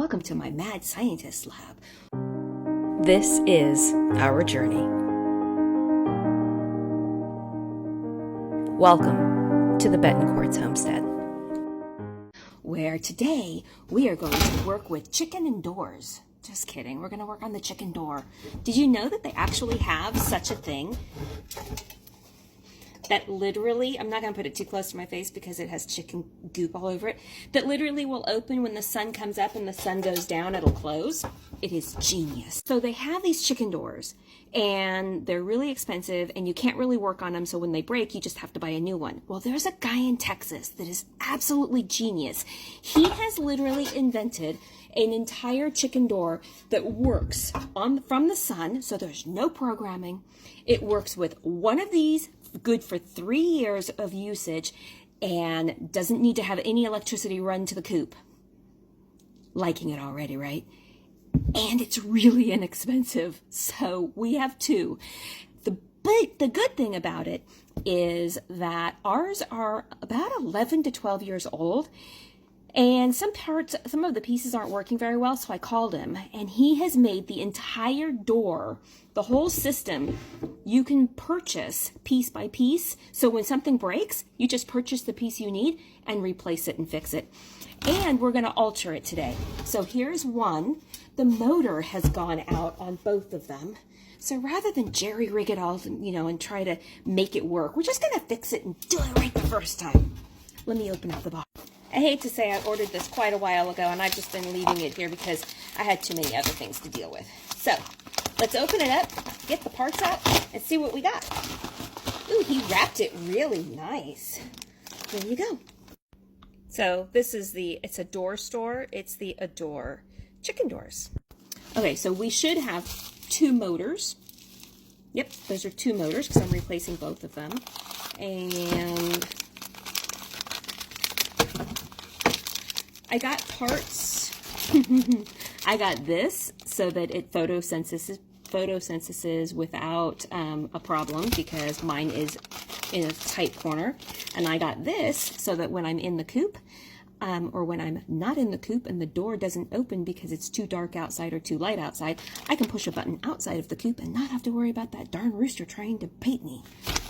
Welcome to my Mad Scientist Lab. This is our journey. Welcome to the Betancourt's homestead, where today we are going to work with chicken indoors. Just kidding, we're going to work on the chicken door. Did you know that they actually have such a thing? That literally, I'm not going to put it too close to my face because it has chicken goop all over it, that literally will open when the sun comes up and the sun goes down, it'll close. It is genius. So they have these chicken doors and they're really expensive and you can't really work on them, so when they break, you just have to buy a new one. Well, there's a guy in Texas that is absolutely genius. He has literally invented an entire chicken door that works from the sun, so there's no programming. It works with one of these, good for 3 years of usage, and doesn't need to have any electricity run to the coop. Liking it already, right? And it's really inexpensive, so we have two. The good thing about it is that ours are about 11 to 12 years old, and some of the pieces aren't working very well, so I called him, and he has made the entire door, the whole system, you can purchase piece by piece. So when something breaks, you just purchase the piece you need and replace it and fix it. And we're going to alter it today. So here's one. The motor has gone out on both of them. So rather than jerry-rig it all, and try to make it work, we're just going to fix it and do it right the first time. Let me open up the box. I hate to say I ordered this quite a while ago, and I've just been leaving it here because I had too many other things to deal with. So let's open it up, get the parts out, and see what we got. Ooh, he wrapped it really nice. There you go. So this is it's a door store. It's the Adore chicken doors. Okay, so we should have two motors. Yep, those are two motors because I'm replacing both of them. And I got parts. I got this so that it photosynthesis without a problem, because mine is in a tight corner. And I got this so that when I'm in the coop, or when I'm not in the coop and the door doesn't open because it's too dark outside or too light outside, I can push a button outside of the coop and not have to worry about that darn rooster trying to bait me.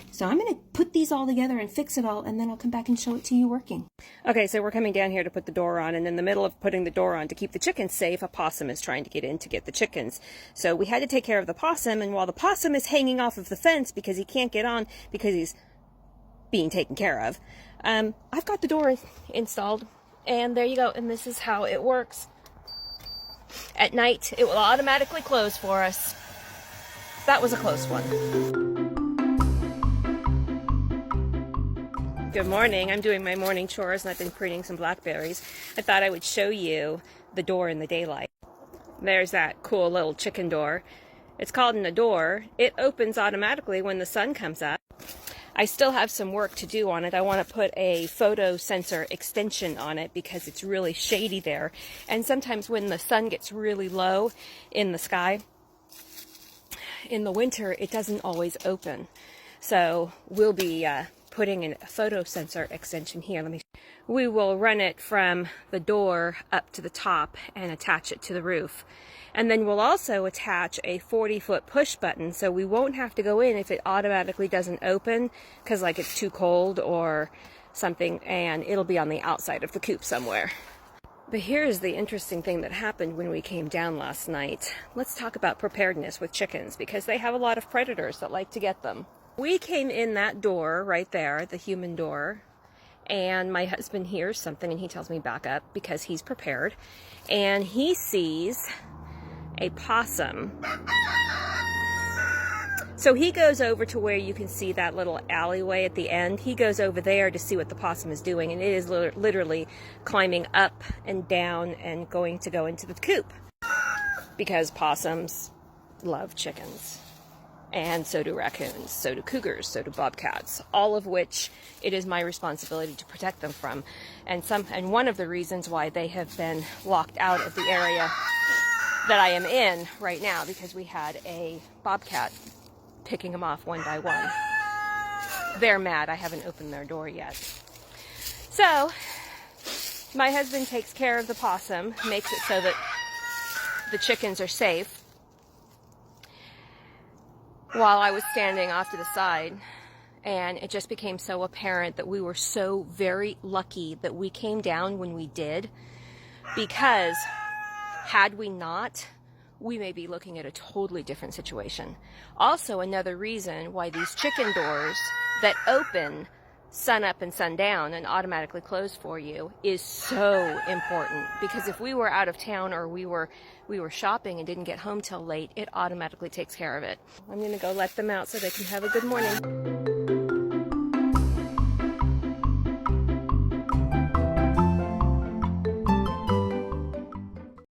So I'm going to put these all together and fix it all, and then I'll come back and show it to you working. Okay, so we're coming down here to put the door on, and in the middle of putting the door on to keep the chickens safe, a possum is trying to get in to get the chickens. So we had to take care of the possum, and while the possum is hanging off of the fence because he can't get on because he's being taken care of, I've got the door installed, and there you go, and this is how it works. At night, it will automatically close for us. That was a close one. Good morning. I'm doing my morning chores and I've been pruning some blackberries. I thought I would show you the door in the daylight. There's that cool little chicken door. It's called an Adore. It opens automatically when the sun comes up. I still have some work to do on it. I want to put a photo sensor extension on it because it's really shady there. And sometimes when the sun gets really low in the sky, in the winter, it doesn't always open. So we'll be putting in a photo sensor extension here. We will run it from the door up to the top and attach it to the roof. And then we'll also attach a 40-foot push button, so we won't have to go in if it automatically doesn't open because like it's too cold or something, and it'll be on the outside of the coop somewhere. But here's the interesting thing that happened when we came down last night. Let's talk about preparedness with chickens because they have a lot of predators that like to get them. We came in that door right there, the human door, and my husband hears something and he tells me back up because he's prepared, and he sees a possum. So he goes over to where you can see that little alleyway at the end. He goes over there to see what the possum is doing, and it is literally climbing up and down and going to go into the coop because possums love chickens. And so do raccoons, so do cougars, so do bobcats, all of which it is my responsibility to protect them from. And one of the reasons why they have been locked out of the area that I am in right now, because we had a bobcat picking them off one by one. They're mad. I haven't opened their door yet. So My husband takes care of the possum, makes it so that the chickens are safe, while I was standing off to the side. And it just became so apparent that we were so very lucky that we came down when we did, because had we not, we may be looking at a totally different situation. Also, another reason why these chicken doors that open sun up and sun down and automatically close for you is so important, because if we were out of town or we were shopping and didn't get home till late, it automatically takes care of it. I'm gonna go let them out so they can have a good morning.